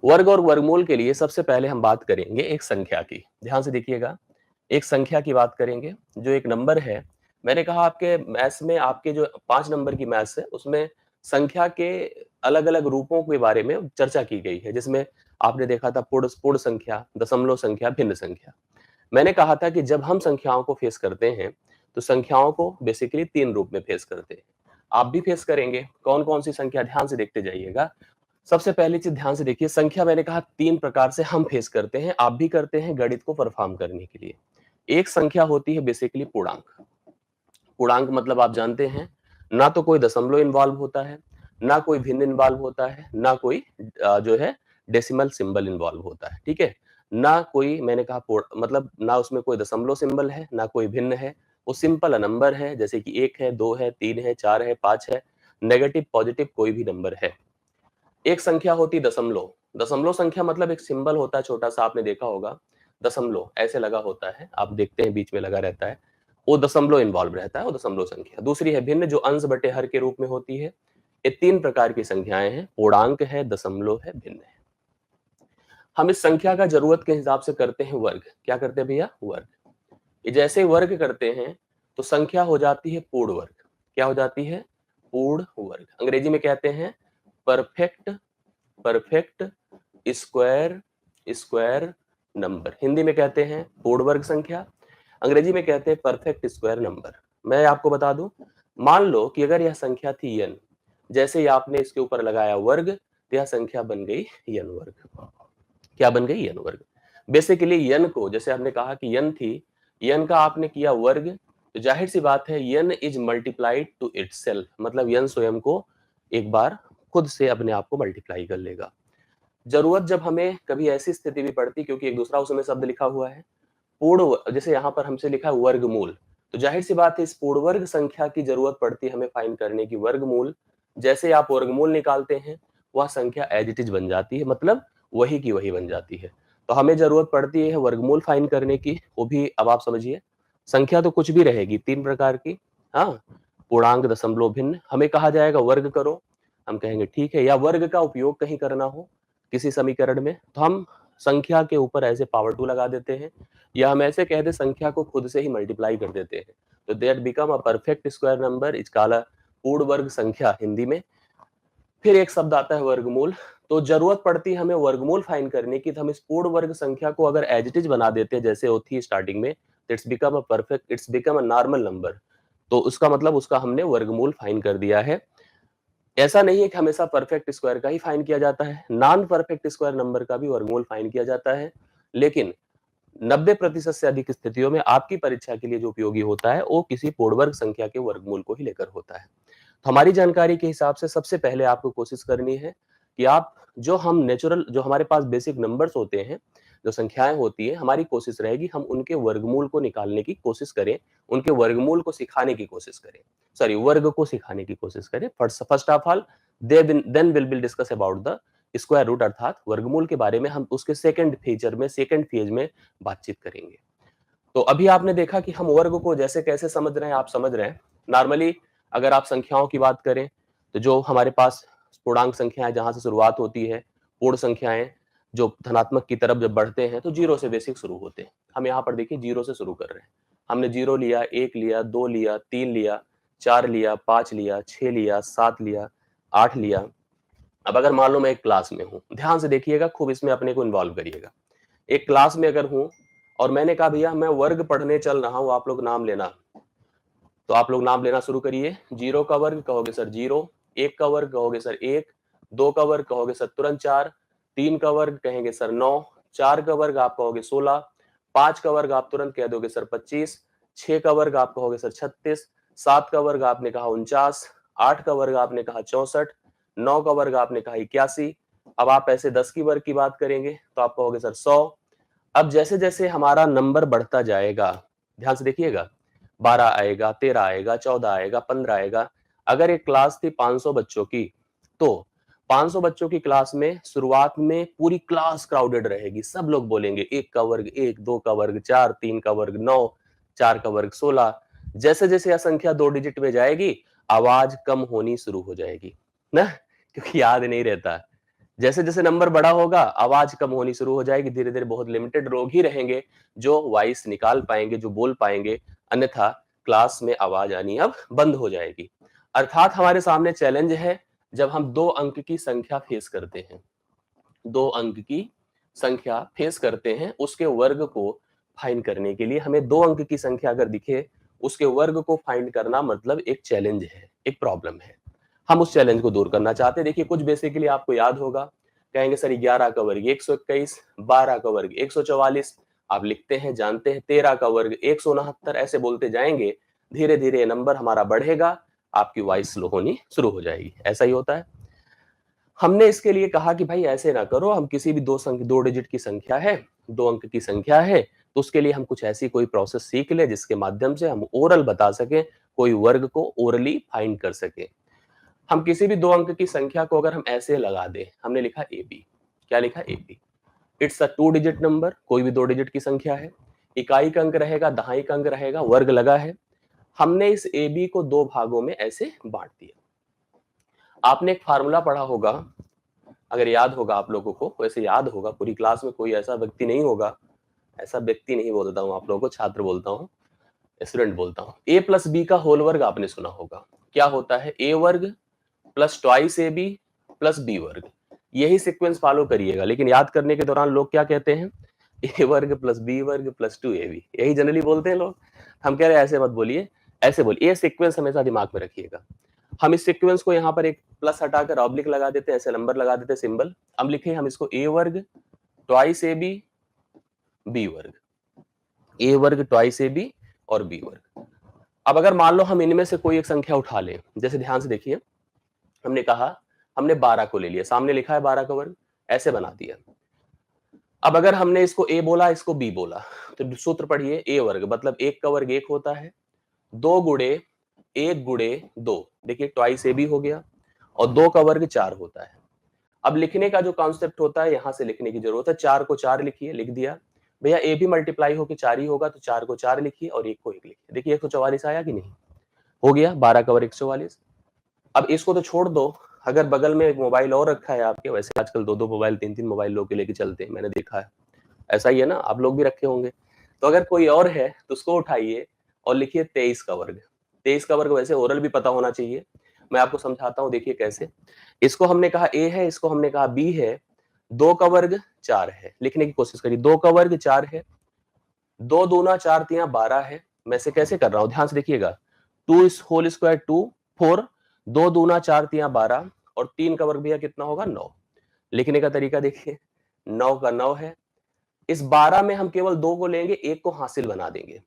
वर्ग और वर्गमूल के लिए सबसे पहले हम बात करेंगे एक संख्या की। ध्यान से देखिएगा, एक संख्या की बात करेंगे, जो एक नंबर है। मैंने कहा आपके मैथ्स में आपके जो 5 नंबर की मैथ्स है, उसमें संख्या के अलग-अलग रूपों के बारे में चर्चा की गई है, जिसमें आपने देखा था पूर्ण पूर्ण संख्या, दशमलव संख्या, भिन्न संख्या। मैंने कहा था कि जब हम संख्याओं को फेस करते हैं, तो संख्याओं को बेसिकली 3 रूप में फेस करते हैं। आप भी फेस करेंगे, कौन-कौन सी संख्या ध्यान से देखते जाइएगा। सबसे पहली चीज़ ध्यान से देखिए, संख्या मैंने कहा 3 प्रकार से हम फेस करते हैं, आप भी करते हैं गणित को परफॉर्म करने के लिए। एक संख्या होती है बेसिकली पूर्णांक। पूर्णांक मतलब आप जानते हैं, ना तो कोई दशमलव इन्वॉल्व होता है, ना कोई भिन्न इन्वॉल्व होता है, ना कोई जो है डेसिमल सिंबल इन्वॉल्व होता है, ठीक है? ना कोई मैंने कहा मतलब ना उसमें कोई दशमलव सिंबल है, ना कोई भिन्न है, वो सिंपल नंबर है, जैसे कि 1 है, 2 है, 3 है, 4 है, 5 है, नेगेटिव, पॉजिटिव कोई भी नंबर है। एक संख्या होती दशमलव। दशमलव संख्या मतलब एक सिंबल होता है छोटा-सा, आपने देखा होगा, दशमलव ऐसे लगा होता है, आप देखते हैं बीच में लगा रहता है, वो दशमलव इन्वॉल्व रहता है, वो दशमलव संख्या। दूसरी है भिन्न, जो अंश बटे हर के रूप में होती है। ये 3 प्रकार की संख्याएँ हैं, पूर्णांक है, दशमलव है, भिन्न है। हम इस संख्या का ज़रूरत के हिसाब से करते हैं वर्ग। क्या करते हैं भैया? वर्ग। ये जैसे वर्ग करते हैं, तो संख्या हो जाती है पूर्ण वर्ग। क्या हो जाती है? पूर्ण वर्ग। अंग्रेजी में कहते हैं perfect perfect square square number. Hindi में कहते हैं पूर्ण वर्ग संख्या, अंग्रेजी में कहते हैं परफेक्ट स्क्वायर नंबर। मैं आपको बता दूं, मान लो कि अगर यह संख्या थी n, जैसे ही आपने इसके ऊपर लगाया वर्ग, तो यह संख्या बन गई n वर्ग। क्या बन गई? n वर्ग। बेसिकली n को, जैसे आपने कहा कि n थी, n का आपने किया वर्ग, तो जाहिर सी बात है n is multiplied to itself, मतलब n स्वयं को एक बार खुद से अपने आप को मल्टीप्लाई कर लेगा। जरूरत जब हमें कभी ऐसी स्थिति भी पड़ती, क्योंकि एक दूसरा उसमें शब्द लिखा हुआ है जैसे यहाँ पर हमसे लिखा है वर्गमूल, तो जाहिर सी बात है इस पूर्ण वर्ग संख्या की जरूरत पड़ती है हमें फाइंड करने की वर्गमूल। जैसे आप वर्गमूल निकालते हैं, वह संख्या एज इट इज बन जाती है, मतलब वही की वही बन जाती है। तो हमें जरूरत पड़ती है वर्गमूल फाइंड करने की, वो भी अब आप समझिए, संख्या तो कुछ भी रहेगी 3 प्रकार की। हाँ, पूर्णांक, दशमलव, भिन्न। हमें कहा जाएगा वर्ग करो, हम कहेंगे ठीक है, या वर्ग का उपयोग कहीं करना हो किसी समीकरण में, तो हम संख्या के ऊपर ऐसे पावर 2 लगा देते हैं, या हम ऐसे कह दे संख्या को खुद से ही मल्टीप्लाई कर देते हैं, तो that become a perfect square number is called a पूर्ण वर्ग संख्या हिंदी में। फिर एक शब्द आता है वर्गमूल। तो जरूरत पड़ती है हमें वर्गमूल फाइंड करने की, तो हम इस पूर्ण वर्ग संख्या को अगर एज इट इज बना देते हैं जैसे वो थी स्टार्टिंग में, it's become a normal number. तो उसका मतलब उसका हमने वर्गमूल फाइंड कर दिया है। ऐसा नहीं है कि हमेशा परफेक्ट स्क्वायर का ही फाइंड किया जाता है, नॉन परफेक्ट स्क्वायर नंबर का भी वर्गमूल फाइंड किया जाता है, लेकिन 90% से अधिक स्थितियों में आपकी परीक्षा के लिए जो उपयोगी होता है, वो किसी पूर्ण वर्ग संख्या के वर्गमूल को ही लेकर होता है। तो हमारी जानकारी के हिसाब से सबसे पहले आपको कोशिश करनी है कि आप जो हमारे पास बेसिक नंबर्स होते हैं, जो संख्याएं होती है, हमारी कोशिश रहेगी हम उनके वर्गमूल को निकालने की कोशिश करें, उनके वर्गमूल को सिखाने की कोशिश करें, सॉरी वर्ग को सिखाने की कोशिश करें। First of all then will discuss about the square root, अर्थात वर्गमूल के बारे में हम उसके सेकंड फेज में बातचीत करेंगे। तो अभी आपने देखा कि हम वर्ग को जैसे कैसे समझ रहे हैं, आप समझ रहे हैं। नॉर्मली अगर आप संख्याओं की बात करें, तो जो हमारे पास पूर्णांक संख्याएं जहां से शुरुआत होती है, पूर्ण संख्याएं जो धनात्मक की तरफ जब बढ़ते हैं, तो जीरो से बेसिक शुरू होते हैं। हम यहाँ पर देखिए जीरो से शुरू कर रहे हैं। हमने जीरो लिया, 1 लिया, 2 लिया, 3 लिया, 4 लिया, 5 लिया, 6 लिया, 7 लिया, 8 लिया। अब अगर मान लो मैं एक क्लास में हूँ, ध्यान से देखिएगा, खूब इसमें अपने को इन्वॉल्व करिएगा। एक क्लास में अगर हूँ और मैंने कहा भैया मैं वर्ग पढ़ने चल रहा हूँ, आप लोग नाम लेना, तो आप लोग नाम लेना शुरू करिए। जीरो का वर्ग कहोगे सर जीरो, एक का वर्ग कहोगे सर एक, दो का वर्ग कहोगे सर तुरंत चार, तीन का वर्ग कहेंगे सर नौ, चार का वर्ग आप कहोगे 16, पांच का वर्ग आप तुरंत कह दोगे सर 25, छह का वर्ग आप कहोगे सर 36, सात का वर्ग आपने कहा 49, आठ का वर्ग आपने कहा 64, नौ का वर्ग आपने कहा 81। अब आप ऐसे 10 की वर्ग की बात करेंगे तो आप कहोगे सर 100। अब जैसे जैसे हमारा नंबर बढ़ता जाएगा, ध्यान से देखिएगा, 12 आएगा, 13 आएगा, 14 आएगा, 15 आएगा। अगर एक क्लास थी 500 बच्चों की, तो 500 बच्चों की क्लास में शुरुआत में पूरी क्लास क्राउडेड रहेगी, सब लोग बोलेंगे एक का वर्ग एक, दो का वर्ग चार, तीन का वर्ग नौ, चार का वर्ग 16। जैसे जैसे यह संख्या 2 डिजिट में जाएगी, आवाज कम होनी शुरू हो जाएगी ना, क्योंकि याद नहीं रहता। जैसे जैसे नंबर बड़ा होगा आवाज कम होनी शुरू हो जाएगी, धीरे धीरे बहुत लिमिटेड लोग ही रहेंगे जो वॉइस निकाल पाएंगे, जो बोल पाएंगे, अन्यथा क्लास में आवाज आनी अब बंद हो जाएगी। अर्थात हमारे सामने चैलेंज है जब हम 2 अंक की संख्या फेस करते हैं, 2 अंक की संख्या फेस करते हैं, उसके वर्ग को फाइंड करने के लिए हमें 2 अंक की संख्या अगर दिखे, उसके वर्ग को फाइंड करना मतलब एक चैलेंज है, एक प्रॉब्लम है। हम उस चैलेंज को दूर करना चाहते हैं। देखिए कुछ बेसिकली आपको याद होगा, कहेंगे सर 11 का वर्ग 121, 12 का वर्ग 144, आप लिखते हैं जानते हैं, 13 का वर्ग 169, ऐसे बोलते जाएंगे, धीरे धीरे नंबर हमारा बढ़ेगा, आपकी वॉइस स्लो होनी शुरू हो जाएगी। ऐसा ही होता है। हमने इसके लिए कहा कि भाई ऐसे ना करो, हम किसी भी 2 डिजिट की संख्या है, 2 अंक की संख्या है, तो उसके लिए हम कुछ ऐसी कोई प्रोसेस सीख ले जिसके माध्यम से हम ओरल बता सकें, कोई वर्ग को ओरली फाइंड कर सके। हम किसी भी 2 अंक की संख्या को अगर हम ऐसे लगा दें, हमने लिखा ए बी, क्या लिखा A B, it's a 2 digit number, कोई भी 2 डिजिट की संख्या है, इकाई का अंक रहेगा, दहाई का अंक रहेगा, वर्ग लगा है। हमने इस ए बी को 2 भागों में ऐसे बांट दिया। आपने एक फार्मूला पढ़ा होगा, अगर याद होगा आप लोगों को, वैसे याद होगा, पूरी क्लास में कोई ऐसा व्यक्ति नहीं होगा, ऐसा व्यक्ति नहीं बोलता हूं आप लोगों को, छात्र बोलता हूं, स्टूडेंट बोलता हूं। ए प्लस बी का होल वर्ग आपने सुना होगा, क्या होता है, ए वर्ग plus twice A B plus B वर्ग। यही सीक्वेंस फॉलो करिएगा, लेकिन याद करने के दौरान लोग क्या कहते हैं, ए वर्ग प्लस बी वर्ग प्लस 2ab, यही जनरली बोलते हैं लोग। हम कह रहे हैं ऐसे मत बोलिए, ऐसे बोलिए, ये सीक्वेंस हमेशा दिमाग में रखिएगा। हम इस सीक्वेंस को यहाँ पर एक प्लस हटाकर ऑब्लिक लगा देते हैं, ऐसे नंबर लगा देते हैं सिंबल। अब लिखे हम इसको ए वर्ग ट्वाइस ए बी बी वर्ग, ए वर्ग ट्वाइस ए बी और बी वर्ग। अब अगर मान लो हम इनमें से कोई एक संख्या उठा लें, जैसे ध्यान से देखिए, हमने कहा हमने 12 को ले लिया, सामने लिखा है 12 का वर्ग, ऐसे बना दिया। अब अगर हमने इसको ए बोला, इसको बी बोला, तो सूत्र पढ़िए, ए वर्ग मतलब 1 का वर्ग 1 होता है, 2 गुणे 1 गुणे 2, देखिए ट्वाइस ए बी हो गया, और 2 का वर्ग 4 होता है। अब लिखने का जो कॉन्सेप्ट होता है, यहां से लिखने की जरूरत है, 4 को 4 लिखिए, लिख दिया। भैया ए भी मल्टीप्लाई होकर 4 ही होगा, तो 4 को 4 लिखिए और 1 को 1 लिखिए। देखिए 144 आया कि नहीं, हो गया, 12 का वर्ग 144। अब इसको तो छोड़ दो, अगर बगल में एक मोबाइल और रखा है आपके, वैसे आजकल 2-2 मोबाइल 3-3 मोबाइल लोग लेके चलते हैं, मैंने देखा है, ऐसा ही है ना, आप लोग भी रखे होंगे। तो अगर कोई और है तो उसको उठाइए और लिखिए 23 का वर्ग। 23 का वर्ग वैसे ओरल भी पता होना चाहिए, मैं आपको समझाता हूं, देखिए कैसे। इसको हमने कहा ए है, इसको हमने कहा बी है, 2 का वर्ग 4 है, लिखने की कोशिश करिए, 2 का वर्ग 4 है, 2 दूना 4 तिया 12 है। मैं से कैसे कर रहा हूं, ध्यान से देखिएगा, 2 होल स्क्वायर 2 4, 2 दूना 4 तिया 12, और 3 का वर्ग भैया कितना होगा, 9। लिखने का तरीका देखिए, 9 का 9 है, इस 12 में हम केवल 2 को लेंगे, 1 को हासिल बना देंगे,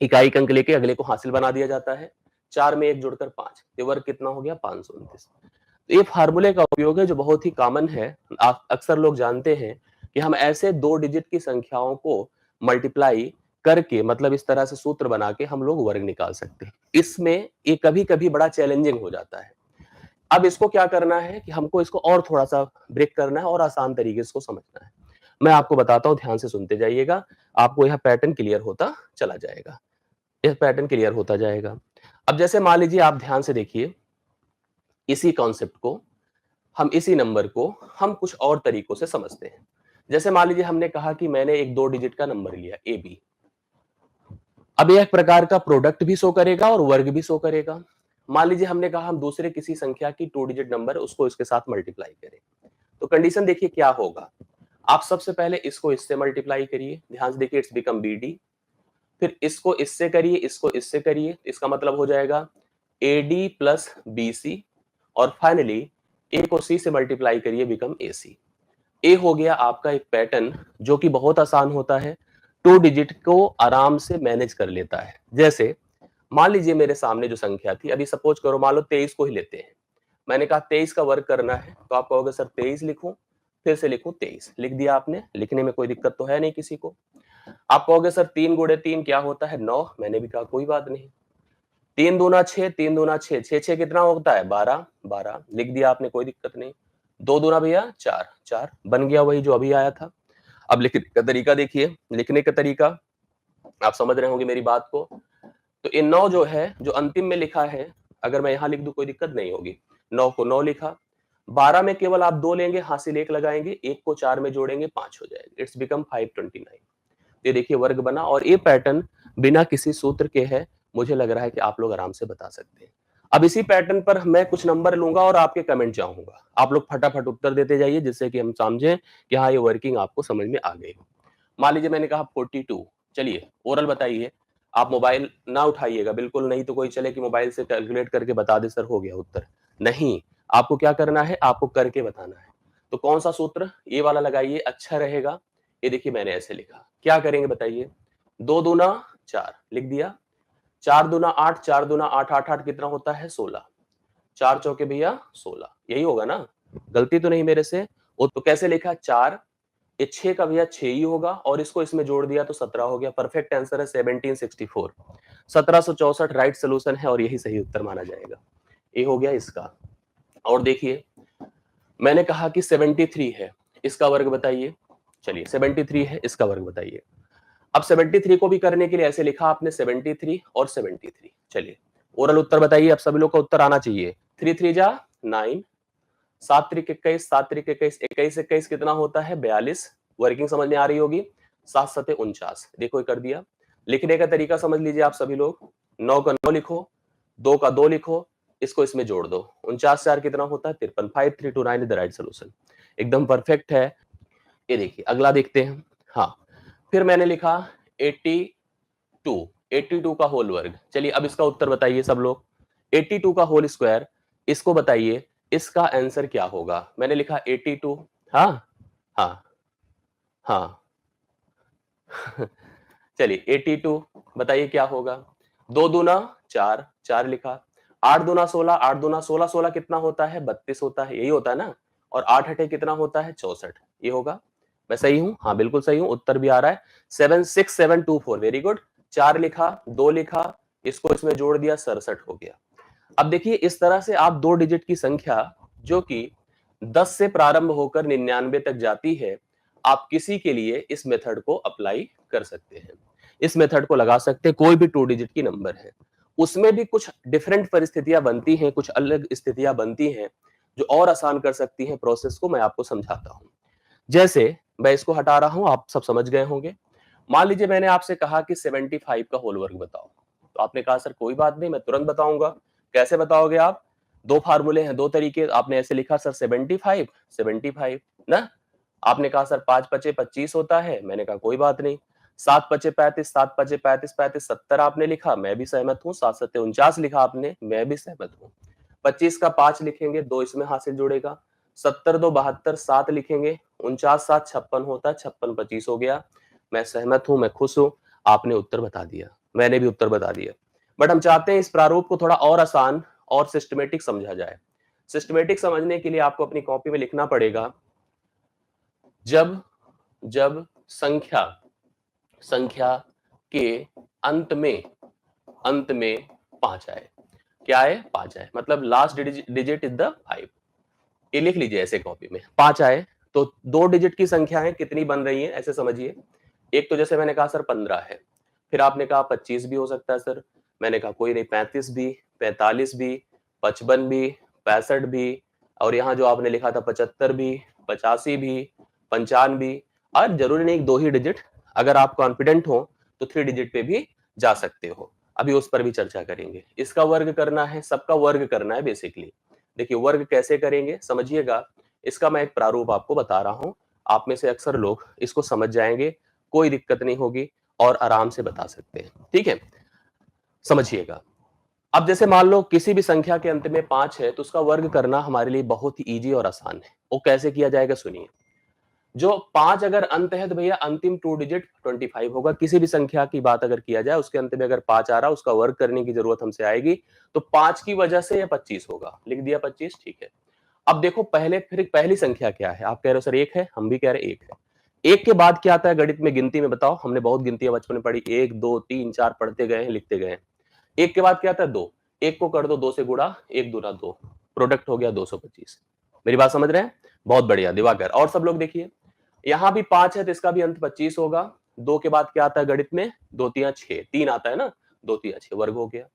इकाई का अंक लेके अगले को हासिल बना दिया जाता है। 4 में 1 जुड़कर 5, ये वर्ग कितना हो गया, 529। तो ये फार्मूले का उपयोग है जो बहुत ही कॉमन है, अक्सर लोग जानते हैं कि हम ऐसे 2 डिजिट की संख्याओं को मल्टीप्लाई करके, मतलब इस तरह से सूत्र बना के हम लोग वर्ग निकाल सकते हैं। इसमें ये कभी कभी बड़ा चैलेंजिंग हो जाता है। अब इसको क्या करना है कि हमको इसको और थोड़ा सा ब्रेक करना है और आसान तरीके से इसको समझना है। मैं आपको बताता हूं, ध्यान से सुनते जाइएगा, आपको यह पैटर्न क्लियर होता चला जाएगा, यह पैटर्न क्लियर होता जाएगा। अब जैसे मान लीजिए, आप ध्यान से देखिए, इसी कॉन्सेप्ट को, हम इसी नंबर को हम कुछ और तरीकों से समझते हैं। जैसे मान लीजिए हमने कहा कि मैंने एक 2 डिजिट का नंबर लिया ए बी, अब यह एक प्रकार का प्रोडक्ट भी शो करेगा और वर्ग भी शो करेगा। मान लीजिए हमने कहा हम दूसरे किसी संख्या की 2 डिजिट नंबर उसको इसके साथ मल्टीप्लाई करें, तो कंडीशन देखिए क्या होगा। आप सबसे पहले इसको इससे मल्टीप्लाई करिए, ध्यान से देखिए, इट्स बिकम बी डी, फिर इसको इससे करिए, इसको इससे करिए, इसका मतलब हो जाएगा A D plus B C, और फाइनली ए को सी से मल्टीप्लाई करिए, बिकम ए सी। ए हो गया आपका एक पैटर्न जो कि बहुत आसान होता है, 2 डिजिट को आराम से मैनेज कर लेता है। जैसे मान लीजिए मेरे सामने जो संख्या थी, अभी सपोज करो, मान लो 23 को ही लेते हैं, मैंने कहा 23 का वर्ग करना है, तो आप कहोगे सर 23 लिखूं, फिर से लिखूं 23, लिख दिया आपने, लिखने में कोई दिक्कत तो है नहीं किसी को। आप कहोगे सर 3 गुणे 3 क्या होता है, 9, मैंने भी कहा कोई बात नहीं। 3 दूना 6, 3 दूना 6, 6 6 कितना होता है, 12, 12 लिख दिया आपने, कोई दिक्कत नहीं। 2 दूना भैया 4, 4 बन गया वही जो अभी आया था। अब लिखने का तरीका देखिए, लिखने का तरीका आप समझ रहे होंगे मेरी बात को। तो ये 9 जो है, जो अंतिम में लिखा है, अगर मैं यहां लिख दूं कोई दिक्कत नहीं होगी, 9 को 9 लिखा, 12 में केवल आप 2 लेंगे, हासिल 1 लगाएंगे, 1 को 4 में जोड़ेंगे 5 हो जाएगा। It's become 529। ये देखिए वर्ग बना, और ये पैटर्न बिना किसी सूत्र के है, मुझे लग रहा है कि आप लोग आराम से बता सकते हैं। अब इसी पैटर्न पर मैं कुछ नंबर लूंगा और आपके कमेंट चाहूंगा, आप लोग फटाफट उत्तर देते जाइए, जिससे कि हम समझें कि हाँ ये वर्किंग आपको समझ में आ गई। मान लीजिए मैंने कहा 42, चलिए ओरल बताइए। आप मोबाइल ना उठाइएगा बिल्कुल, नहीं तो कोई चले कि मोबाइल से कैलकुलेट करके बता दे सर हो गया उत्तर। नहीं, आपको क्या करना है, आपको करके बताना है। तो कौन सा सूत्र, ये वाला लगाइए, अच्छा रहेगा। ये देखिए मैंने ऐसे लिखा, क्या करेंगे बताइए। 2 दूना 4 लिख दिया, 4 दूना 8, 4 दूना 8, 8 8 कितना होता है 16, 4 चौके भैया 16, यही होगा ना, गलती तो नहीं मेरे से। वो तो कैसे लिखा, 4, ये 6 का भैया 6 ही होगा, और इसको इसमें जोड़ दिया तो 17 हो गया। परफेक्ट आंसर है 1764, 1764 राइट सोल्यूशन है, और यही सही उत्तर माना जाएगा। ये हो गया इसका। और देखिए मैंने कहा कि 73 है, इसका वर्ग बताइए। चलिए 73 है, इसका वर्ग बताइए। अब 73 को भी करने के लिए ऐसे लिखा आपने, 73 और 73। चलिए ओरल उत्तर बताइए, अब सभी लोग का उत्तर आना चाहिए। 3 3 जा 9, 7 त्रिक 21, 7 त्रिक 21, 21 21 कितना होता है 42। वर्किंग समझ में आ रही होगी। 7 सते 49, देखो ये कर दिया। लिखने का तरीका समझ लीजिए आप सभी लोग, 9 का 9 लिखो, 2 का 2 लिखो, इसको इसमें जोड़ दो, 49 4 कितना होता है 53। 5329 इज द राइट सोल्यूशन, एकदम परफेक्ट है। ये देखिए अगला देखते हैं। हाँ, फिर मैंने लिखा 82, 82 का होल वर्ग। चलिए अब इसका उत्तर बताइए सब लोग। 82 का होल स्क्वायर, इसको बताइए, इसका आंसर क्या होगा। मैंने लिखा 82। हाँ हाँ हाँ चलिए 82 बताइए क्या होगा। 2 दूना 4, 4 लिखा, 8 दूना 16, 8 दूना 16, 16 कितना होता है 32 होता है, यही होता है ना। और 8 हटे कितना होता है 64, ये होगा। मैं सही हूं, हाँ बिल्कुल सही हूं, उत्तर भी आ रहा है 76724। Very good. 4 लिखा, 2 लिखा, इसको इसमें जोड़ दिया 67 हो गया। अब देखिए इस तरह से आप 2 डिजिट की संख्या जो कि 10 से प्रारंभ होकर 99 तक जाती है, आप किसी के लिए इस मेथड को अप्लाई कर सकते हैं। इस मेथड को लगा सकते हैं, कोई भी 2 डिजिट की नंबर है, उसमें भी कुछ डिफरेंट परिस्थितियां बनती हैं, कुछ अलग स्थितियां बनती हैं जो और आसान कर सकती हैं प्रोसेस को। मैं आपको समझाता हूं। जैसे मैं इसको हटा रहा हूं, आप सब समझ गए होंगे। मान लीजिए मैंने आपसे कहा कि 75 का होल वर्ग बताओ, तो आपने कहा सर कोई बात नहीं मैं तुरंत बताऊंगा। कैसे बताओगे आप, दो फार्मूले हैं, दो तरीके। आपने ऐसे लिखा सर 75 75 ना, आपने कहा सर 5 पचे 25 होता है, मैंने कहा कोई बात नहीं। 7 पचे 35, 7 पचे 35, 35 70 आपने लिखा, मैं भी सहमत हूँ। 7 सत्ते 49 लिखा आपने, मैं भी सहमत हूँ। 25 का 5 लिखेंगे, 2 इसमें हासिल जुड़ेगा। 70 2 72, 7 लिखेंगे, 49 7 56 होता है, 56 25 हो गया। मैं सहमत हूं, मैं खुश हूं, आपने उत्तर बता दिया, मैंने भी उत्तर बता दिया। बट हम चाहते हैं इस प्रारूप को थोड़ा और आसान और सिस्टमेटिक समझा जाए। सिस्टमेटिक समझने के लिए आपको अपनी कॉपी में लिखना पड़ेगा, जब जब संख्या संख्या के अंत में अंत में 5 आए। क्या है 5 आए, मतलब लास्ट डिजिट इज द 5। ये लिख लीजिए ऐसे कॉपी में, 5 आए तो 2 डिजिट की संख्याएं कितनी बन रही हैं ऐसे समझिए। एक तो जैसे मैंने कहा सर 15 है, फिर आपने कहा 25 भी हो सकता है सर, मैंने कहा कोई नहीं 35 भी, 45 भी, 55 भी, 65 भी, और यहाँ जो आपने लिखा था 75 भी, 85 भी, 55 भी। और जरूरी नहीं 2 ही डिजिट, अगर आप कॉन्फिडेंट हो तो 3 डिजिट पे भी जा सकते हो। अभी उस पर भी चर्चा करेंगे। इसका वर्ग करना है, सबका वर्ग करना है बेसिकली। देखिए वर्ग कैसे करेंगे समझिएगा, इसका मैं एक प्रारूप आपको बता रहा हूं। आप में से अक्सर लोग इसको समझ जाएंगे, कोई दिक्कत नहीं होगी, और आराम से बता सकते हैं। ठीक है, समझिएगा। अब जैसे मान लो किसी भी संख्या के अंत में 5 है, तो उसका वर्ग करना हमारे लिए बहुत ही इजी और आसान है। वो कैसे किया जाएगा सुनिए। जो 5 अगर अंत है तो भैया अंतिम 2 डिजिट 25 होगा। किसी भी संख्या की बात अगर किया जाए, उसके अंत में अगर 5 आ रहा, उसका वर्ग करने की जरूरत हमसे आएगी, तो 5 की वजह से यह 25 होगा। लिख दिया 25, ठीक है। अब देखो पहले, फिर पहली संख्या क्या है, आप कह रहे हो सर 1 है, हम भी कह रहे 1 है। 1 के बाद क्या आता है गणित में, गिनती में बताओ, हमने बहुत गिनतियां बचपन में पढ़ी, 1 2 3 4 पढ़ते गए हैं, लिखते गए हैं। 1 के बाद क्या आता है 2, 1 को कर दो 2 से गुणा, 1 दूना 2, प्रोडक्ट हो गया 225। मेरी बात समझ रहे हैं, बहुत बढ़िया दिवाकर। और सब लोग देखिए, यहां भी 5 है तो इसका भी अंत 25 होगा। 2 के बाद क्या आता है गणित में, 2 3 6, 3 आता है ना, 2 3 6 वर्ग हो गया।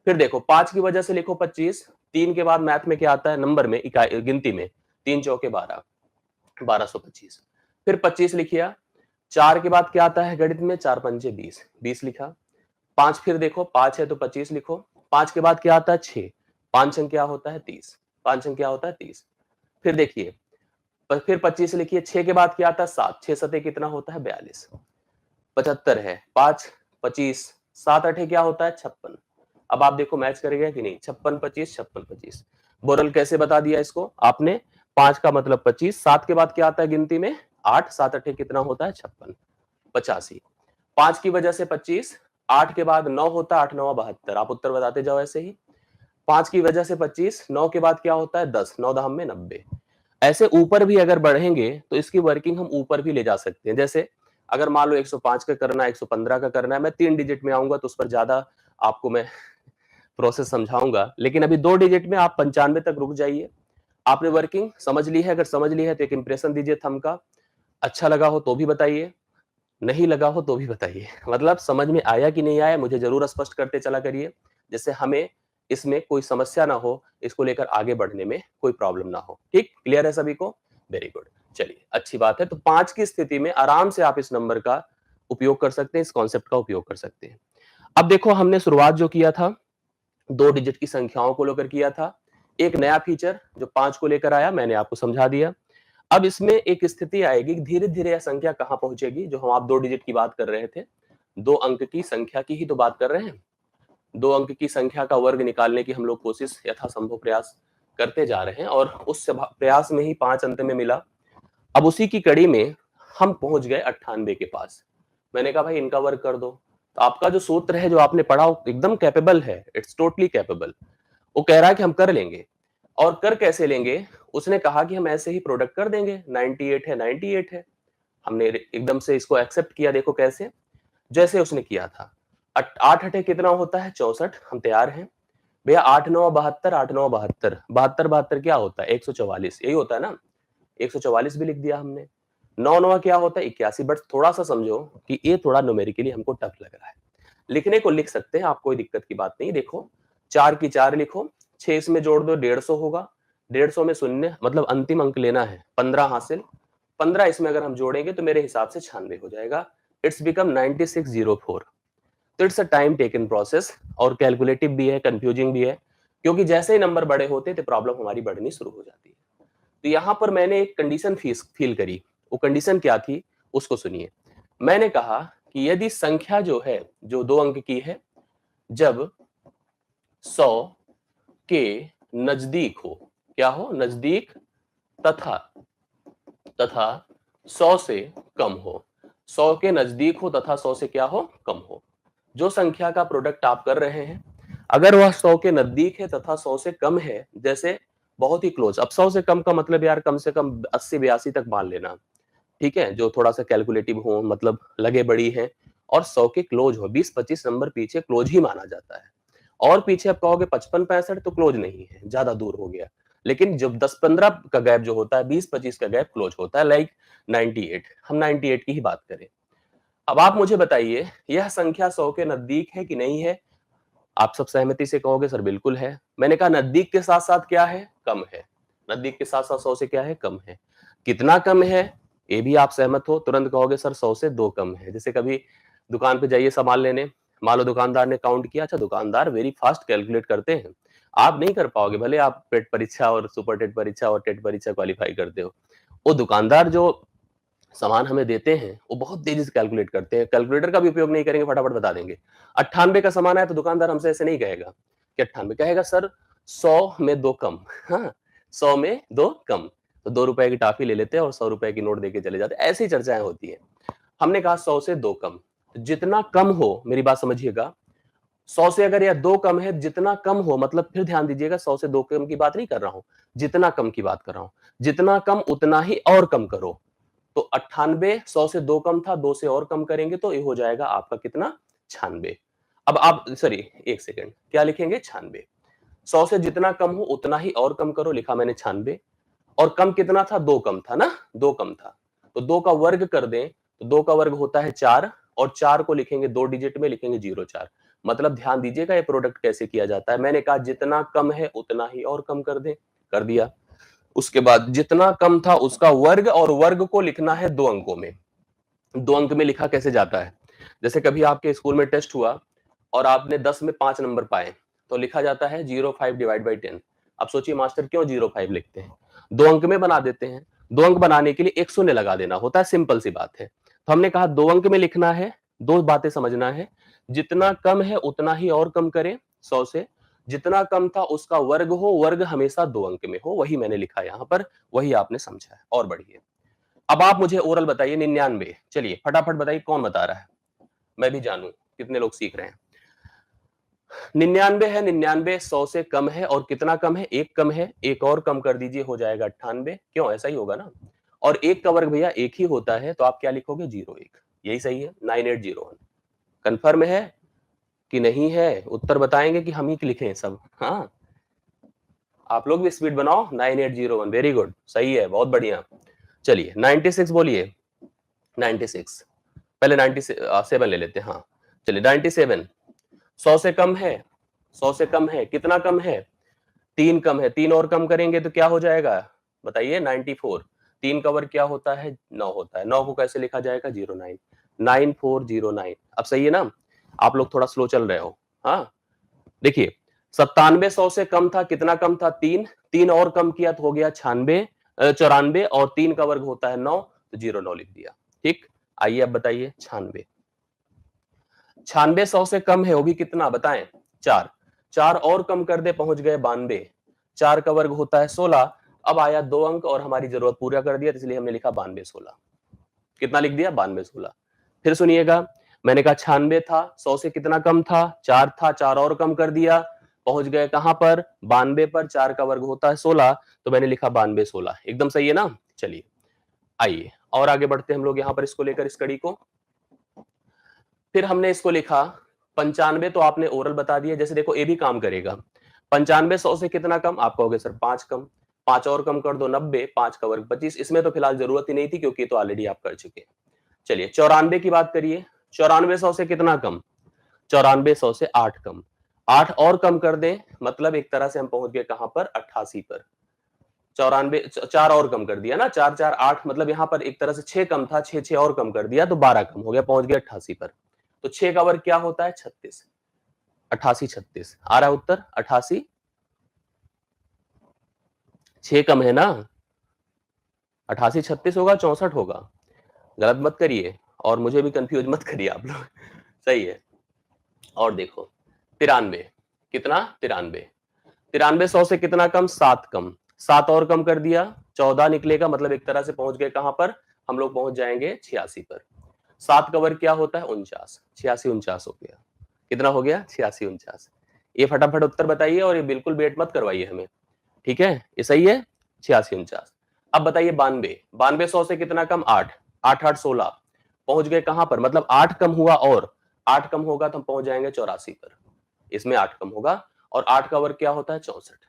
फिर देखो 5 की वजह से लिखो 25, 3 के बाद मैथ में क्या आता है, नंबर में, इकाई गिनती में, 3 चौके 12, 1225। फिर 25 लिखिया, 4 के बाद क्या आता है गणित में, 4 पंजे 20, 20 लिखा। 5 फिर देखो, 5 है तो 25 लिखो। 5 के बाद क्या आता है, 6, 5 अंक क्या होता है, 30, 5 अंक क्या होता है, 30। फिर देखिए, फिर 25 लिखिए, 6 के बाद क्या आता है, 7, 6 सते कितना होता है, 42, 75 है, 5, 25, 7 अठे क्या होता है, 56। अब आप देखो मैच करेगा कि नहीं, 56 25, 56 25। बोरल कैसे बता दिया इसको आपने, 5 का मतलब 25, 7 के बाद क्या आता है गिनती में, 8, 7 अठे कितना होता है, 56, 85। 5 की वजह से 25, 8 के बाद 9 होता है, 8 9 72, आप उत्तर बताते जाओ ऐसे ही। 5 की वजह से 25, 9 के बाद क्या होता है, 10, 9 दहम में 90। ऐसे ऊपर भी अगर बढ़ेंगे तो इसकी वर्किंग हम ऊपर भी ले जा सकते हैं। जैसे अगर मान लो 105 का करना है, 115 का करना है, मैं 3 डिजिट में आऊंगा तो उस पर ज्यादा आपको मैं प्रोसेस समझाऊंगा, लेकिन अभी 2 डिजिट में आप 95 तक रुक जाइए। आपने वर्किंग समझ ली है, अगर समझ ली है तो एक इंप्रेशन दीजिए थंब का। अच्छा लगा हो तो भी बताइए, नहीं लगा हो तो भी बताइए। मतलब समझ में आया कि नहीं आया मुझे जरूर स्पष्ट करते चला करिए, जिससे हमें इसमें कोई समस्या ना हो, इसको लेकर आगे बढ़ने में कोई प्रॉब्लम ना हो। ठीक, क्लियर है सभी को? Very good. चलिए अच्छी बात है। तो 5 की स्थिति में आराम से आप इस नंबर का उपयोग कर सकते हैं, इस कॉन्सेप्ट का उपयोग कर सकते हैं। अब देखो हमने शुरुआत जो किया था 2 डिजिट की संख्याओं को लेकर किया था। एक नया फीचर जो 5 को लेकर आया मैंने आपको समझा दिया। अब इसमें एक स्थिति आएगी, धीरे-धीरे यह संख्या कहां पहुंचेगी, जो हम आप 2 डिजिट की बात कर रहे थे। 2 अंक की संख्या की ही तो बात कर रहे हैं। 2 अंक की संख्या का वर्ग निकालने की हम लोग कोशिश यथासंभव प्रयास करते जा रहे हैं और उस प्रयास में ही 5 अंत में मिला। अब उसी की कड़ी में हम पहुंच गए 98 के पास। मैंने कहा भाई इनका वर्ग कर दो। तो आपका जो सूत्र है जो आपने पढ़ा वो एकदम कैपेबल है, इट्स टोटली कैपेबल। वो कह रहा है कि हम कर लेंगे। और कर कैसे लेंगे? उसने कहा कि हम ऐसे ही प्रोडक्ट कर देंगे, 98 है 98 है। हमने एकदम से इसको एक्सेप्ट किया। देखो कैसे, जैसे उसने किया था। 8 अठे कितना होता है, 64। हम तैयार हैं भैया। 8 9 72, 8 9 72, 72 72 क्या होता है, 144, यही होता है ना। 144 भी लिख दिया हमने। 9 9 क्या होता है, 81। बट थोड़ा सा समझो कि ये थोड़ा न्यूमेरिकली हमको टफ लग रहा है। लिखने को लिख सकते हैं आप, कोई दिक्कत की बात नहीं। देखो 4 की 4 लिखो, 6 इसमें जोड़ दो, 150 होगा। 150 में शून्य मतलब अंतिम अंक लेना है, 15 हासिल। 15 इसमें अगर हम जोड़ेंगे तो मेरे हिसाब से 96 हो जाएगा। It's become 9604। तो it's a time taken process और कैलकुलेटिव भी है, कंफ्यूजिंग भी है, क्योंकि जैसे ही नंबर बड़े होते तो प्रॉब्लम हमारी बढ़नी शुरू हो जाती है। तो यहां पर मैंने एक कंडीशन फील करी। वो कंडीशन क्या थी उसको सुनिए। मैंने कहा कि यदि संख्या जो है, जो 2 अंक की है, जब 100 के नजदीक हो, क्या हो, नजदीक, तथा तथा 100 से कम हो। 100 के नजदीक हो तथा 100 से क्या हो, कम हो। जो संख्या का प्रोडक्ट आप कर रहे हैं, अगर वह 100 के नजदीक है तथा 100 से कम है, जैसे बहुत ही क्लोज। अब 100 से कम का मतलब यार कम से कम 80 82 तक मान लेना, ठीक है, जो थोड़ा सा कैलकुलेटिव हो, मतलब लगे बड़ी है, और 100 के क्लोज हो। 20 25 नंबर पीछे क्लोज ही माना जाता है। और पीछे आप कहोगे 55 65 तो क्लोज नहीं है, ज्यादा दूर हो गया। लेकिन जब 10 15 का गैप जो होता है, 20 25 का गैप क्लोज होता है, लाइक 98। हम 98 की ही बात करें। अब आप मुझे बताइए यह संख्या 100 के नजदीक है कि नहीं है? आप सब सहमति से कहोगे सर बिल्कुल है। मैंने कहा नजदीक के साथ साथ क्या है, कम है। नजदीक के साथ साथ 100 से क्या है, कम है। कितना कम है, ये भी आप सहमत हो, तुरंत कहोगे सर 100 से 2 कम है। जैसे कभी दुकान पे जाइए सामान लेने, मान लो दुकानदार ने काउंट किया। अच्छा, दुकानदार वेरी फास्ट कैलकुलेट करते हैं, आप नहीं कर पाओगे, भले आप पेट परीक्षा और सुपर टेट परीक्षा और टेट परीक्षा क्वालिफाई करते हो। वो दुकानदार जो सामान हमें देते हैं वो बहुत तेजी से कैलकुलेट करते हैं, कैलकुलेटर का भी उपयोग नहीं करेंगे, फटाफट बता देंगे। 98 का सामान है तो दुकानदार हमसे ऐसे नहीं कहेगा कि 98, कहेगा सर 100 में 2 कम। हाँ, 100 में 2 कम। तो 2 रुपए की टॉफी ले लेते हैं और 100 रुपए की नोट देके चले जाते हैं। ऐसी चर्चाएं होती है। हमने कहा 100 से 2 कम। जितना कम हो, मेरी बात समझिएगा, 100 से अगर यह 2 कम है, जितना कम हो, मतलब फिर ध्यान दीजिएगा 100 से 2 कम की बात नहीं कर रहा हूं, जितना कम की बात कर रहा हूं। जितना कम उतना ही और कम करो। तो 98 100 से 2 कम था, 2 से और कम करेंगे तो ये हो जाएगा आपका कितना, 96। अब आप सॉरी, एक सेकंड, क्या लिखेंगे, 96। 100 से जितना कम हो उतना ही और कम करो, लिखा मैंने 96। और कम कितना था, 2 कम था ना, 2 कम था। तो 2 का वर्ग कर दें तो 2 का वर्ग होता है 4, और 4 को लिखेंगे 2 डिजिट में, लिखेंगे 04। मतलब ध्यान दीजिएगा ये प्रोडक्ट कैसे किया जाता है। मैंने कहा जितना कम है उतना ही और कम कर दें, कर दिया। उसके बाद जितना कम था उसका वर्ग, और वर्ग को लिखना है 2 अंकों में। 2 अंक में लिखा कैसे जाता है? जैसे कभी आपके स्कूल में टेस्ट हुआ और आपने 10 में 5 नंबर पाए, तो लिखा जाता है 05 डिवाइड बाय 10। अब सोचिए मास्टर क्यों 05 लिखते हैं? 2 अंक में बना देते हैं। 2 अंक बनाने के लिए एक शून्य लगा देना होता है, सिंपल सी बात है। तो हमने कहा 2 अंक में लिखना है, 2 बातें समझना है। जितना कम है उतना ही और कम करें 100 से। जितना कम था उसका वर्ग हो, वर्ग हमेशा 2 अंक में हो, वही मैंने लिखा यहां पर, वही आपने समझा है। और बढ़िए, अब आप मुझे ओरल बताइए 99। चलिए फटाफट बताइए कौन बता रहा है, मैं भी जानूं कितने लोग सीख रहे हैं। 99 है, 99 100 से कम है, और कितना कम है? एक कम है, एक और कम कर दीजिए, हो जाएगा 98। क्यों? ऐसा ही होगा ना। और एक का वर्ग भैया एक ही होता है, तो आप क्या लिखोगे? 01। यही सही है, 9801। कंफर्म है कि नहीं है? उत्तर बताएंगे कि हम ही लिखें सब? हाँ, आप लोग भी स्पीड बनाओ। 9801, वेरी गुड, सही है, बहुत बढ़िया। चलिए 96 बोलिए। 96, पहले 97 ले लेते हैं। हाँ चलिए 97 100 से कम है, 100 से कम है, कितना कम है? 3 कम है, 3 और कम करेंगे तो क्या हो जाएगा? बताइए 94। 3 का वर्ग क्या होता है? 9 होता है। 9 को कैसे लिखा जाएगा? 09, 9409। अब सही है ना? आप लोग थोड़ा स्लो चल रहे हो। हाँ देखिए 97 100 से कम था, कितना कम था? 3, 3 और कम किया तो हो गया 96, 94, और 3 का वर्ग होता है 9, तो 09 लिख दिया। ठीक, आइए अब बताइए 96। 96 100 से कम है, वो भी कितना बताएं? 4, 4 और कम कर दे, पहुंच गए 92। 4 का वर्ग होता है 16। अब आया 2 अंक और हमारी जरूरत पूरा कर दिया, इसलिए हमने लिखा 92 16। कितना लिख दिया? 92 16। फिर सुनिएगा, मैंने कहा 96 था, 100 से कितना कम था? 4 था, 4 और कम कर दिया, पहुंच गए कहां पर? 92 पर। 4 का वर्ग होता है 16, तो मैंने लिखा 92 16। एकदम सही है ना? चलिए आइए और आगे बढ़ते हैं हम लोग यहां पर इसको लेकर, इस कड़ी को। फिर हमने इसको लिखा 95, तो आपने ओरल बता दिया। जैसे देखो ये भी काम करेगा। 95 100 से कितना कम? आप कहोगे सर 5 कम। 5 और कम कर दो 90, 5 का वर्ग 25। इसमें तो फिलहाल जरूरत ही नहीं थी क्योंकि तो ऑलरेडी आप कर चुके हैं। चलिए 94 की बात करिए। 94 100 से कितना कम? 94 100 से 8 कम। 8 और कम कर दें, मतलब एक तरह से हम पहुंच गए कहां पर? 88 पर। 94, 4 और कम कर दिया ना, 4 4 8, मतलब यहां पर एक तरह से 6 कम था, 6 6 और कम कर दिया तो 12 कम हो गया, पहुंच गया 88 पर। तो 6 का वर्ग क्या होता है? 36। 88 36 आ रहा है उत्तर 88। 6 कम है ना? 88 36 होगा, 64 होगा? गलत मत करिए और मुझे भी कंफ्यूज मत करिए आप लोग। सही है। और देखो 93, कितना? 93। 93 100 से कितना कम? 7 कम। 7 और कम कर दिया, 14 निकलेगा, मतलब एक तरह से पहुंच गए कहां पर? हम लोग पहुंच जाएंगे 86 पर। 7 का वर्ग क्या होता है? 49। 86 49 हो गया। कितना हो गया? 86 49। ये फटाफट उत्तर बताइए और ये बिल्कुल वेट मत करवाइए हमें, ठीक है? ये सही है 86 49। अब बताइए 92। 92 100 से कितना कम? 8। 8 8 16, पहुंच गए कहां पर? मतलब 8 कम हुआ, और 8 कम होगा तो हम पहुंच जाएंगे 84 पर। इसमें 8 कम होगा, और 8 का वर्ग क्या होता है? 64।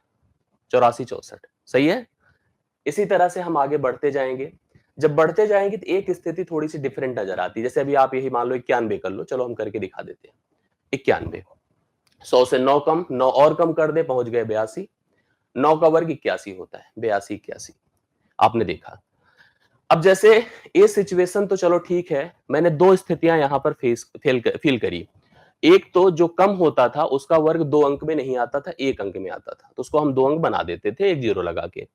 84 64, सही है। इसी तरह से हम आगे बढ़ते जाएंगे। जब बढ़ते जाएंगे तो एक स्थिति थोड़ी सी डिफरेंट नजर आती है। जैसे अभी आप यही मान लो 91 कर लो, चलो हम करके दिखा देते हैं। 91, 100 से 9 कम, 9 और कम कर दे, पहुंच गए 82। 9 का वर्ग 81 होता है, 82 81। आपने देखा। अब जैसे ये सिचुएशन तो चलो ठीक है, मैंने 2 स्थितियां यहां पर फील करी। एक तो जो कम होता था उसका वर्ग 2 अंक में नहीं आता था, 1 अंक में आता था, तो उसको हम 2 अंक बना देते थे, एक जीरो लगा के।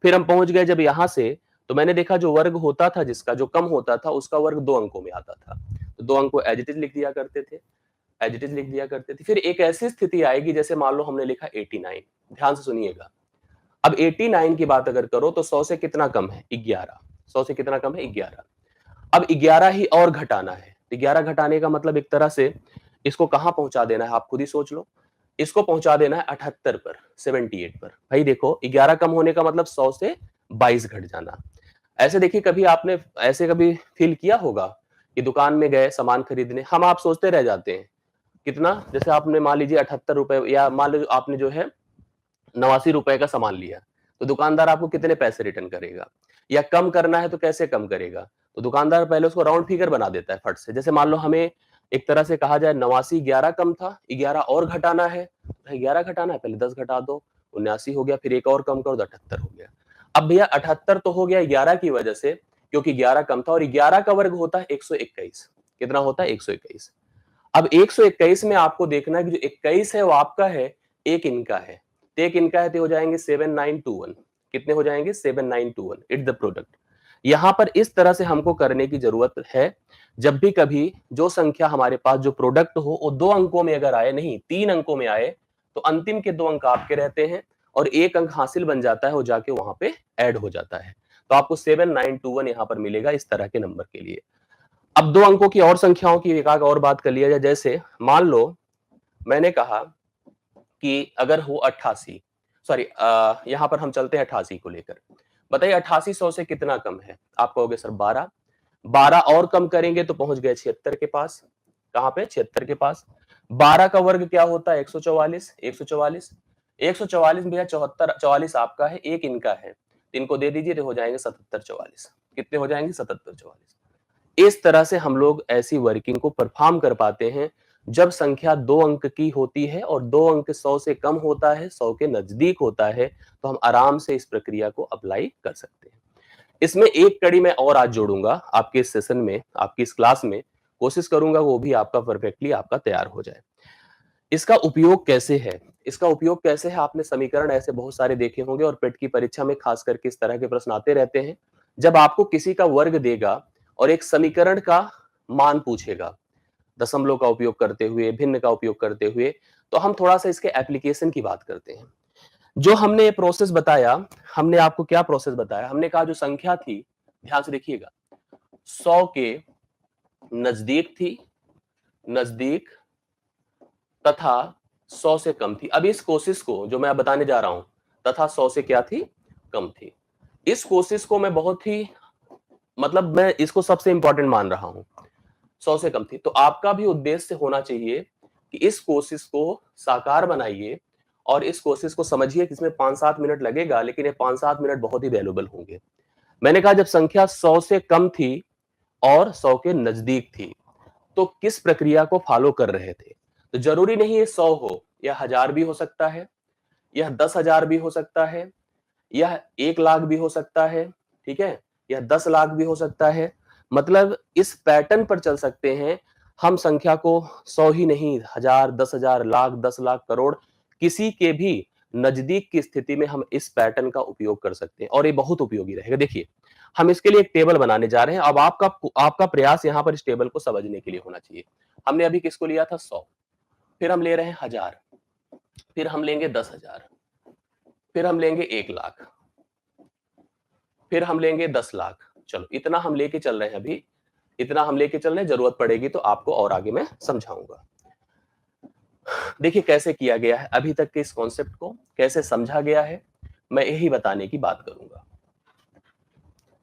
फिर हम पहुंच गए जब यहां से, तो मैंने देखा जो वर्ग होता था, जिसका जो कम होता था उसका वर्ग 2 अंकों में आता था, तो 2 अंक को एज इट इज लिख दिया करते थे। एज इट इज लिख दिया करते थे। फिर एक ऐसी स्थिति आएगी, जैसे मान लो हमने लिखा 89। ध्यान से सुनिएगा। अब 89 की बात अगर करो तो 100 से कितना कम है? 11। 100 से कितना कम है? 11। अब 11 ही और घटाना है, तो 11 घटाने का मतलब एक तरह से इसको कहां पहुंचा देना है, आप खुद ही सोच लो। इसको पहुंचा देना है 78 पर, 78 पर। भाई देखो 11 कम होने का मतलब 100 से 22 घट जाना। ऐसे देखिए, कभी आपने ऐसे कभी फील किया होगा कि दुकान में गए सामान खरीदने, हम आप सोचते रह जाते हैं कितना, जैसे आपने मान लीजिए 78 रुपए, या मान लीजिए आपने जो है 89 रुपए का सामान लिया, तो दुकानदार आपको कितने पैसे रिटर्न करेगा? या कम करना है तो कैसे कम करेगा? तो दुकानदार पहले उसको राउंड फिगर बना देता है फट से। जैसे मान लो हमें एक तरह से कहा जाए 89, 11 कम था, 11 और घटाना है, 11 घटाना है, पहले 10 घटा दो, 79 हो गया, फिर एक और कम करो तो 78 हो गया। अब भैया 78 तो हो गया 11 की वजह से, क्योंकि 11 कम था, और 11 का वर्ग होता है 121। कितना होता है? 121। अब 121 में आपको देखना है कि जो 21 है वो आपका है, एक इनका है। तो एक इनका है तो हो जाएंगे 7921। कितने हो जाएंगे? 7921। It's the product. यहां पर इस तरह से हमको करने की जरूरत है। जब भी कभी जो संख्या हमारे पास जो प्रोडक्ट हो वो 2 अंकों में अगर आए, नहीं 3 अंकों में आए, तो अंतिम के 2 अंक आपके रहते हैं और एक अंक हासिल बन जाता है, वो जाके वहां पे ऐड हो जाता है। तो आपको 7921 यहां पर मिलेगा इस तरह के नंबर के लिए। अब 2 अंकों की और संख्याओं की एक आध और बात कर लिया जाए। जैसे मान लो मैंने कहा कि अगर हो 88, सॉरी, यहां पर हम चलते हैं 88 को लेकर। बताइए 88 100 से कितना कम है? आप कहोगे सर 12। 12 और कम करेंगे तो पहुंच गए 76 के पास। कहां पे? 76 के पास। 12 का वर्ग क्या होता है? 144। 144, 144 भैया 74, 44 आपका है, एक इनका है, इनको दे दीजिए तो हो जाएंगे 77 44। कितने हो जाएंगे? 77 44। इस तरह से हम लोग ऐसी वर्किंग को परफॉर्म कर पाते हैं जब संख्या 2 अंक की होती है और 2 अंक 100 से कम होता है, 100 के नजदीक होता है, तो हम आराम से इस प्रक्रिया को अप्लाई कर सकते हैं। इसमें एक कड़ी मैं और आज जोड़ूंगा आपके इस सेशन में, आपकी इस क्लास में। कोशिश करूंगा वो भी आपका परफेक्टली आपका तैयार हो जाए। इसका उपयोग कैसे है? इसका उपयोग कैसे है? आपने समीकरण ऐसे बहुत सारे देखे होंगे और पेट की परीक्षा में खास करके इस तरह के प्रश्न आते रहते हैं। जब आपको किसी का वर्ग देगा और एक समीकरण का मान पूछेगा, दशमलव का उपयोग करते हुए, भिन्न का उपयोग करते हुए, तो हम थोड़ा सा इसके एप्लीकेशन की बात करते हैं। जो हमने ये प्रोसेस बताया, हमने आपको क्या प्रोसेस बताया? हमने कहा जो संख्या थी, ध्यान से देखिएगा, 100 के नजदीक थी, नजदीक, तथा 100 से कम थी। अब इस कोशिश को जो मैं बताने जा रहा हूं, तथा 100 से क्या थी? कम थी। इस कोशिश को मैं बहुत ही, मतलब मैं इसको सबसे इंपॉर्टेंट मान रहा हूं। 100 से कम थी, तो आपका भी उद्देश्य होना चाहिए कि इस कोशिश को साकार बनाइए और इस कोशिश को समझिए कि इसमें 5-7 मिनट लगेगा, लेकिन ये 5-7 मिनट बहुत ही वैल्यूएबल होंगे। मैंने कहा जब संख्या 100 से कम थी और 100 के नजदीक थी, तो किस प्रक्रिया को फॉलो कर रहे थे? तो जरूरी नहीं है 100 हो, यह 1000 भी हो सकता है, यह 10,000 भी हो सकता है, यह 1 लाख भी हो सकता है, ठीक है? यह 10 लाख भी हो सकता है। मतलब इस पैटर्न पर चल सकते हैं। हम संख्या को 100 ही नहीं, 1000, 10,000, लाख, 10 लाख, करोड़, किसी के भी नजदीक की स्थिति में हम इस पैटर्न का उपयोग कर सकते हैं और ये बहुत उपयोगी रहेगा। देखिए, हम इसके लिए एक टेबल बनाने जा रहे हैं। अब आपका आपका प्रयास यहाँ पर इस टेबल को समझने के लिए होना चाहिए। हमने अभी किसको लिया था? 100, फिर हम ले रहे हैं 1000, फिर हम लेंगे 10,000, फिर हम लेंगे 1 लाख, फिर हम लेंगे 10 लाख। चलो इतना हम लेके चल रहे हैं अभी, इतना हम लेके चल रहे हैं, जरूरत पड़ेगी तो आपको और आगे मैं समझाऊंगा। देखिए कैसे किया गया है अभी तक के इस कॉन्सेप्ट को, कैसे समझा गया है, मैं यही बताने की बात करूंगा।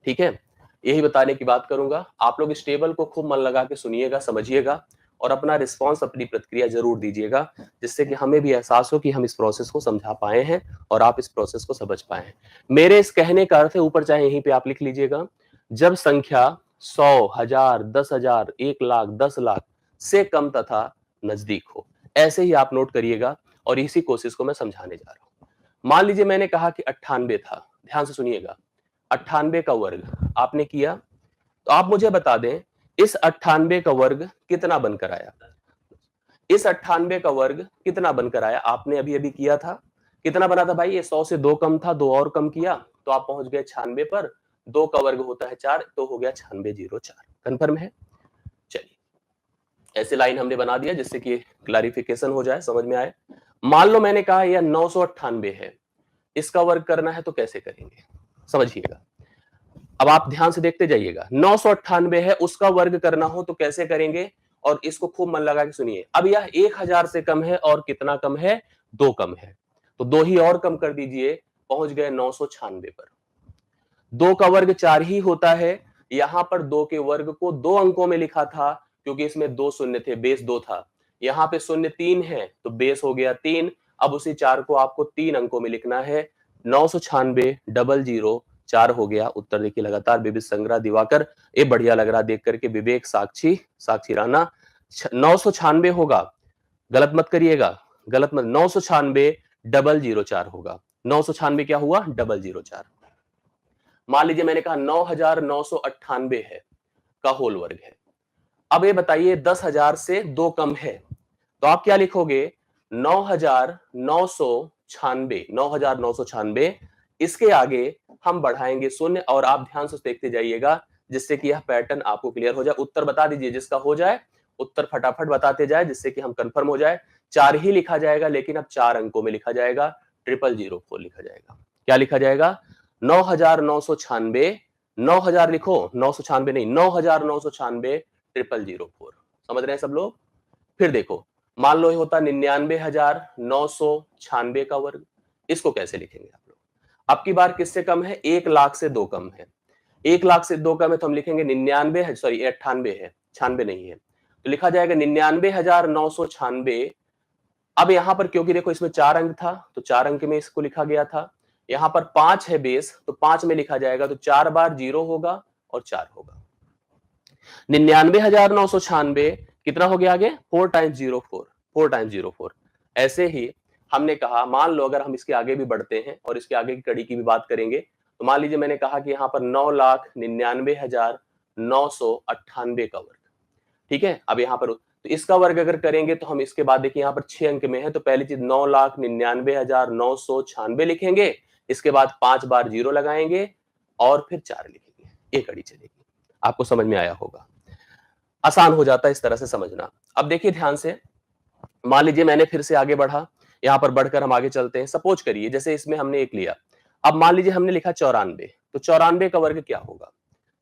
ठीक है, यही बताने की बात करूंगा। आप लोग इस टेबल को खूब मन लगा के सुनिएगा, समझिएगा और अपना रिस्पॉन्स, अपनी प्रतिक्रिया जरूर दीजिएगा, जिससे कि हमें भी एहसास हो कि हम इस प्रोसेस को समझा पाए हैं और आप इस प्रोसेस को समझ पाए हैं। मेरे इस कहने का अर्थ है, ऊपर चाहे यहीं पे आप लिख लीजिएगा, जब संख्या 100, 1000, 10,000, 1 लाख, 10 लाख से कम तथा नजदीक हो, ऐसे ही आप नोट करिएगा और इसी कोशिश को मैं समझाने जा रहा हूं। मान लीजिए मैंने कहा कि 98 था, ध्यान से सुनिएगा, 98 का वर्ग आपने किया, तो आप मुझे बता दें इस 98 का वर्ग कितना बनकर आया? इस 98 का वर्ग कितना बनकर आया? आपने अभी अभी किया था, कितना बना था भाई? ये 100 से 2 कम था, 2 और कम किया तो आप पहुंच गए 96 पर। 2 का वर्ग होता है 4, तो हो गया 9604। कंफर्म है? चलिए ऐसे लाइन हमने बना दिया जिससे कि क्लैरिफिकेशन हो जाए, समझ में आए। मान लो मैंने कहा यह 998 है, इसका वर्ग करना है तो कैसे करेंगे? समझिएगा, अब आप ध्यान से देखते जाइएगा। 998 है, उसका वर्ग करना हो तो कैसे करेंगे? और इसको खूब मन लगा के सुनिए। अब यह 1000 से कम है और कितना कम है? 2 कम है, तो 2 ही और कम कर दीजिए, पहुंच गए 996 पर। 2 का वर्ग 4 ही होता है, यहां पर 2 के वर्ग को 2 अंकों में लिखा था क्योंकि इसमें 2 शून्य थे, बेस 2 था। यहां पे शून्य 3 है तो बेस हो गया 3। अब उसी 4 को आपको 3 अंकों में लिखना है। 996 डबल 0 4 हो गया। उत्तर देखिए लगातार विविध संग्रह दिवाकर, ये बढ़िया लग रहा देख करके। विवेक, साक्षी, साक्षी राणा, 996 होगा, गलत मत करिएगा, गलत मत, 996 डबल 04 होगा। 996 क्या हुआ? डबल 04। मान लीजिए मैंने कहा 9998 है का होल वर्ग है। अब ये बताइए 10,000 से 2 कम है, तो आप क्या लिखोगे? 9,996, 9,996, इसके आगे हम बढ़ाएंगे शून्य, और आप ध्यान से देखते जाइएगा जिससे कि यह पैटर्न आपको क्लियर हो जाए। उत्तर बता दीजिए, जिसका हो जाए उत्तर फटाफट बताते जाए जिससे कि हम कंफर्म हो जाए। 4 ही लिखा जाएगा, लेकिन अब 4 अंकों में लिखा जाएगा, 0004 लिखा जाएगा। क्या लिखा जाएगा? 9,996, 9,000 लिखो, 996 नहीं, 9,996 0004। समझ रहे हैं सब लोग? फिर देखो, मान लो ये होता 99,996 का वर्ग, इसको कैसे लिखेंगे आप लोग? अब की बार किससे कम है? 1 लाख से 2 कम है। 1 लाख से 2 कम है तो हम लिखेंगे 99 है, सॉरी 98 है, 96 नहीं है, तो लिखा जाएगा 99,996। अब यहां पर क्योंकि देखो इसमें 4 अंक था तो 4 अंक में इसको लिखा गया था, यहां पर 5 है बेस तो 5 में लिखा जाएगा, तो 4 बार 0 होगा और 4 होगा। 99,996 कितना हो गया आगे? 4 टाइम्स 04, 4 टाइम्स 04। ऐसे ही हमने कहा, मान लो अगर हम इसके आगे भी बढ़ते हैं और इसके आगे की कड़ी की भी बात करेंगे, तो मान लीजिए मैंने कहा कि यहाँ पर 9,99,998 का वर्ग, ठीक है। अब यहाँ पर तो इसका वर्ग अगर करेंगे तो हम इसके बाद देखिए यहाँ पर 6 अंक में है, तो पहली चीज 9,99,996 लिखेंगे, इसके बाद 5 बार 0 लगाएंगे और फिर 4 लिखेंगे, ये कड़ी चलेगी। आपको समझ में आया होगा, आसान हो जाता है इस तरह से समझना। अब देखिए ध्यान से, मान लीजिए मैंने फिर से आगे बढ़ा, यहां पर बढ़कर हम आगे चलते हैं। सपोज करिए जैसे इसमें हमने एक लिया, अब मान लीजिए हमने लिखा 94, तो 94 का वर्ग क्या होगा?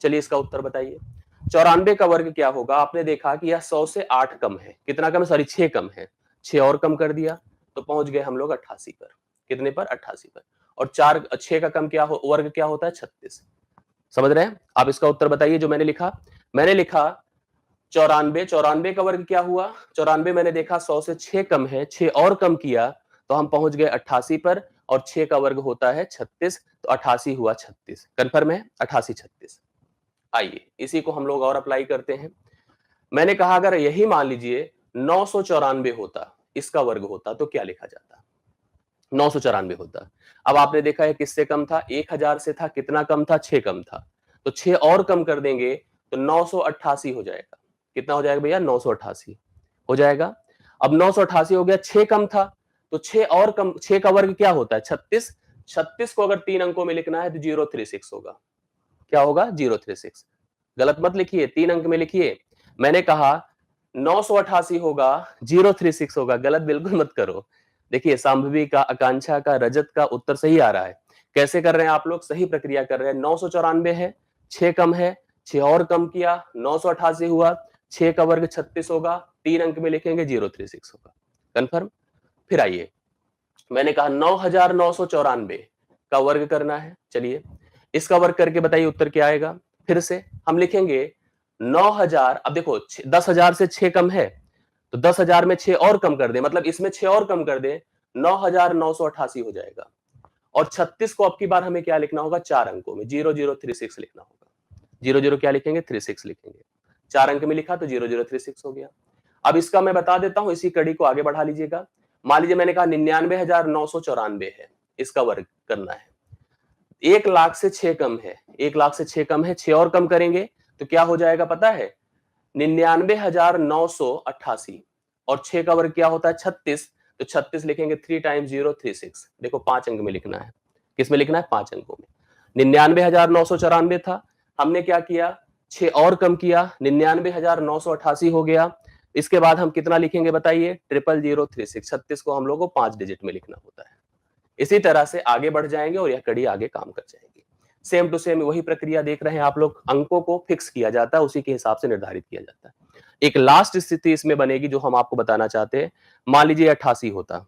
चलिए इसका उत्तर बताइए। 94 का वर्ग क्या होगा? आपने देखा कि यह 100 से 8 कम है, कितना कम है? सॉरी 6 कम है, 6 और कम कर दिया तो पहुंच गए हम लोग 88 पर। कितने पर? 88 पर। और 6 का कम क्या हो, वर्ग क्या होता है? 36। समझ रहे हैं? आप इसका उत्तर बताइए जो मैंने लिखा। मैंने लिखा 94, 94 का वर्ग क्या हुआ? 94 मैंने देखा 100 से 6 कम है, 6 और कम किया तो हम पहुंच गए 88 पर, और 6 का वर्ग होता है 36, तो 88 हुआ 36। कंफर्म है? 88 36। आइए इसी को हम लोग और अप्लाई करते हैं। मैंने कहा अगर यही मान लीजिए 994 होता, इसका वर्ग होता तो क्या लिखा जाता? 994 होता। अब आपने देखा है किससे कम था? 1000 से था, कितना कम था? 6 कम था, तो 6 और कम कर देंगे तो 988 हो जाएगा। कितना हो जाएगा भैया? 988 हो जाएगा। अब 988 हो गया, 6 कम था तो 6 और कम, 6 का वर्ग क्या होता है? 36। 36 को अगर 3 अंकों में लिखना है तो 036 होगा। क्या होगा? 036। गलत मत लिखिए, 3 अंक में लिखिए। मैंने कहा 988 होगा, 036 होगा, गलत बिल्कुल मत करो। देखिए संभवी का, आकांक्षा का, रजत का उत्तर सही आ रहा है। कैसे कर रहे हैं आप लोग? सही प्रक्रिया कर रहे हैं। 994 है, 6 कम है, 6 और कम किया, 988 हुआ, 6 का वर्ग 36 होगा, 3 अंक में लिखेंगे 036 होगा। कंफर्म? फिर आइए, मैंने कहा 9,994 का वर्ग करना है। चलिए इसका वर्ग करके बताइए उत्तर क्या आएगा। फिर से हम लिखेंगे 9,000। अब देखो 10,000 से 6 कम है, तो 10,000 में 6 और कम कर दे, मतलब इसमें 6 और कम कर दे, 9,988 हो जाएगा। और 36 को अब की बार हमें क्या लिखना होगा? 4 अंकों में 0036 लिखना होगा। 00 क्या लिखेंगे? 36 लिखेंगे। 4 अंक में लिखा तो 0036 हो गया। अब इसका मैं बता देता हूं, इसी कड़ी को आगे बढ़ा लीजिएगा। मान लीजिए मैंने कहा 99,994 है, इसका वर्ग करना है। 1 लाख से 6 कम है, 1 लाख से 6 कम है, 6 और कम करेंगे तो क्या हो जाएगा पता है? 99,988, और 6 का वर्ग क्या होता है? 36, तो 36 लिखेंगे 3 टाइम्स 036। देखो 5 अंक में लिखना है। किस में लिखना है? 5 अंकों में। 99,994 था, हमने क्या किया? 6 और कम किया, 99,988 हो गया। इसके बाद हम कितना लिखेंगे बताइए? 0036। 36 को हम लोग को 5 डिजिट में लिखना होता है। इसी तरह से आगे बढ़ जाएंगे और यह कड़ी आगे काम कर जाएगी। सेम टू सेम वही प्रक्रिया देख रहे हैं आप लोग। अंकों को फिक्स किया जाता है, उसी के हिसाब से निर्धारित किया जाता है। एक लास्ट स्थिति इसमें बनेगी जो हम आपको बताना चाहते हैं। मान लीजिए 88 होता,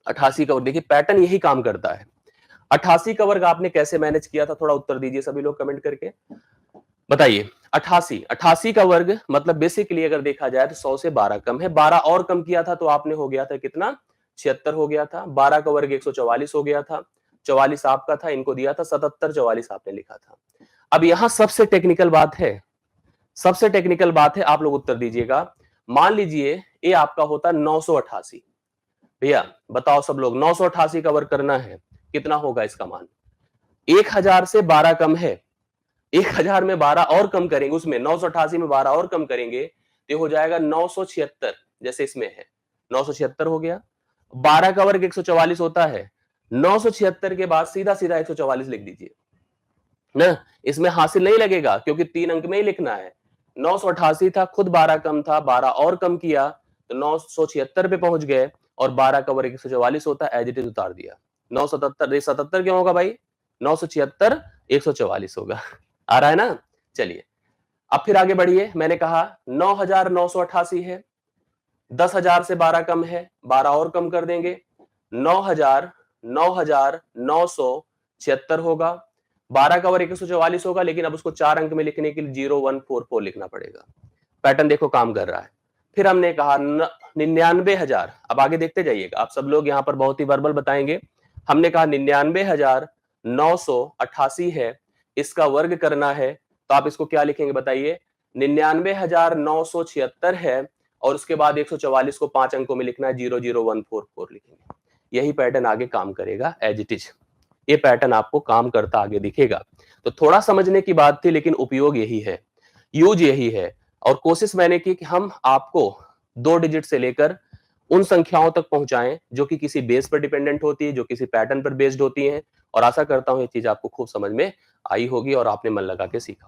88 का वर्ग, देखिए पैटर्न यही काम करता है। 88 का वर्ग आपने कैसे मैनेज किया था? थोड़ा उत्तर दीजिए सभी लोग कमेंट करके बताइए। 88 का वर्ग मतलब बेसिकली अगर देखा जाए तो 100 से 12 कम है, 12 और कम किया था तो आपने हो गया था कितना? 76 हो गया था। 12 का वर्ग 144 हो गया था, 44 आपका था, इनको दिया था 77, 44 आपने लिखा था। अब यहां सबसे टेक्निकल बात है, सबसे टेक्निकल बात है, आप लोग उत्तर दीजिएगा। मान लीजिए ये आपका होता 988। भैया बताओ सब लोग, 988 का वर्ग करना है, कितना होगा इसका मान? 1000 से 12 कम है, 1000 में 12 और कम करेंगे, उसमें 988 में 12 और कम करेंगे तो हो जाएगा 976, जैसे इसमें है 976 हो गया। 12 का वर्ग 144 होता है, 976 के बाद सीधा सीधा 144 लिख दीजिए ना, इसमें हासिल नहीं लगेगा क्योंकि 3 अंक में ही लिखना है। 988 था, खुद 12 कम था, 12 और कम किया तो 976 पे पहुंच गए और 12 का वर्ग 144 होता है, एज इट इज उतार दिया। 977, 77 क्यों होगा भाई? 976 144 होगा। आ रहा है ना? चलिए अब फिर आगे बढ़िए। मैंने कहा 9988 है, 10,000 से 12 कम है, 12 और कम कर देंगे, 9,976 होगा। 12 का वर्ग 144 होगा, लेकिन अब उसको 4 अंक में लिखने के लिए 0144 लिखना पड़ेगा। पैटर्न देखो काम कर रहा है। फिर हमने कहा 99,000। अब आगे देखते जाइएगा, आप सब लोग यहां पर बहुत ही वर्बल बताएंगे। हमने कहा 99,988 है, इसका वर्ग करना है तो आप इसको क्या लिखेंगे बताइए? 99,976 है और उसके बाद 144 को 5 अंकों में लिखना है, 00144 लिखेंगे। यही पैटर्न आगे काम करेगा एज इट इज। ये पैटर्न आपको काम करता आगे दिखेगा। तो थोड़ा समझने की बात थी, लेकिन उपयोग यही है, यूज यही है। और कोशिश मैंने की कि हम आपको 2 डिजिट से लेकर उन संख्याओं तक पहुंचाएं जो कि किसी बेस पर डिपेंडेंट होती है, जो किसी पैटर्न पर बेस्ड होती हैं। और आशा करता हूं ये चीज आपको खूब समझ में आई होगी और आपने मन लगा के सीखा।